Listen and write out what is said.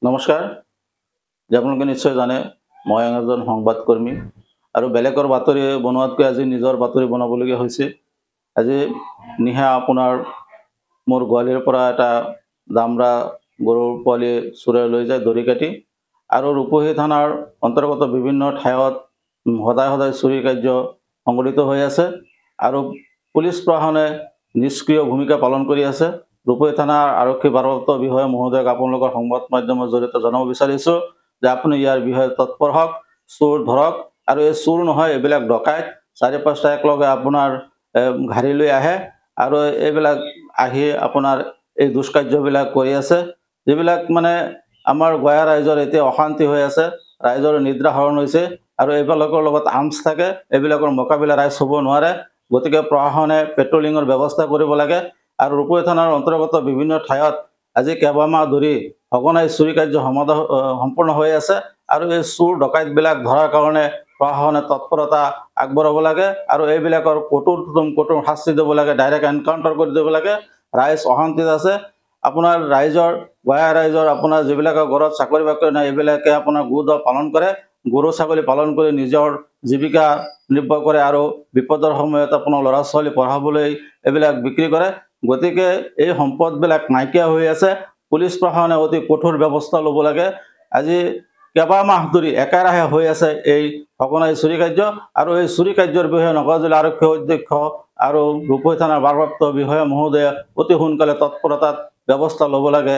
নমস্কাৰ। যে আপোনালোকে নিশ্চয় জানে মই এজন সংবাদকৰ্মী আৰু বেলেগৰ বাতৰি বনোৱাতকৈ আজি নিজৰ বাতৰি বনাবলগীয়া হৈছে। আজি নিশা আপোনাৰ মোৰ গোৱালিয়ৰৰ পৰা এটা দামৰা গৰুৰ পোৱালি চুৰে লৈ যায় দৰি কাটি, আৰু ৰূপহী থানাৰ অন্তৰ্গত বিভিন্ন ঠাইত সদায় সদায় চুৰি কাৰ্য সংঘটিত হৈ আছে আৰু পুলিচ প্ৰশাসনে নিষ্ক্ৰিয় ভূমিকা পালন কৰি আছে। ৰূপহী থানাৰ আৰক্ষী ভাৰপ্ৰাপ্ত বিষয়া মহোদয়ক আপোনালোকৰ সংবাদ মাধ্যমৰ জৰিয়তে জনাব বিচাৰিছোঁ যে আপুনি ইয়াৰ বিষয়ে তৎপৰ হওক, চোৰ ধৰক। আৰু এই চোৰ নহয়, এইবিলাক ডকাইত ৪-৫টা একেলগে আপোনাৰ ঘাৰি লৈ আহে আৰু এইবিলাক আহি আপোনাৰ এই দুষ্কাৰ্যবিলাক কৰি আছে, যিবিলাক মানে আমাৰ গঞা ৰাইজৰ এতিয়া অশান্তি হৈ আছে, ৰাইজৰ নিদ্ৰা হৰণ হৈছে আৰু এইবিলাকৰ লগত আৰ্মছ থাকে, এইবিলাকৰ মোকাবিলা ৰাইজ হ'ব নোৱাৰে। গতিকে প্ৰশাসনে পেট্ৰলিঙৰ ব্যৱস্থা কৰিব লাগে। আৰু ৰূপহী থানাৰ অন্তৰ্গত বিভিন্ন ঠাইত আজি কেইবামাহ ধৰি সঘনাই চুৰি কাৰ্য সম্পূৰ্ণ হৈ আছে আৰু এই চোৰ ডকাইতবিলাক ধৰাৰ কাৰণে প্ৰশাসনে তৎপৰতা আগবঢ়াব লাগে আৰু এইবিলাকৰ কঠোৰ শাস্তি দিব লাগে, ডাইৰেক্ট এনকাউণ্টাৰ কৰি দিব লাগে। ৰাইজ অশান্তিত আছে। আপোনাৰ ৰাইজৰ গঞা ৰাইজৰ আপোনাৰ যিবিলাকৰ ঘৰত চাকৰি বাকৰি নাই, এইবিলাকে আপোনাৰ গোদা পালন কৰে, গৰু ছাগলী পালন কৰি নিজৰ জীৱিকা নিৰ্বাহ কৰে আৰু বিপদৰ সময়ত আপোনাৰ ল'ৰা ছোৱালী পঢ়াবলৈ এইবিলাক বিক্ৰী কৰে। গতিকে এই সম্পদবিলাক নাইকিয়া হৈ আছে। পুলিচ প্ৰশাসনে অতি কঠোৰ ব্যৱস্থা ল'ব লাগে। আজি কেইবামাহ ধৰি একেৰাহে হৈ আছে এই সঘনাই চুৰি কাৰ্য, আৰু এই চুৰি কাৰ্যৰ বিষয়ে নগাঁও জিলা আৰক্ষী অধ্যক্ষ আৰু ৰূপহী থানাৰ ভাৰপ্ৰাপ্ত বিষয়া মহোদয়ে অতি সোনকালে তৎপৰতাত ব্যৱস্থা ল'ব লাগে।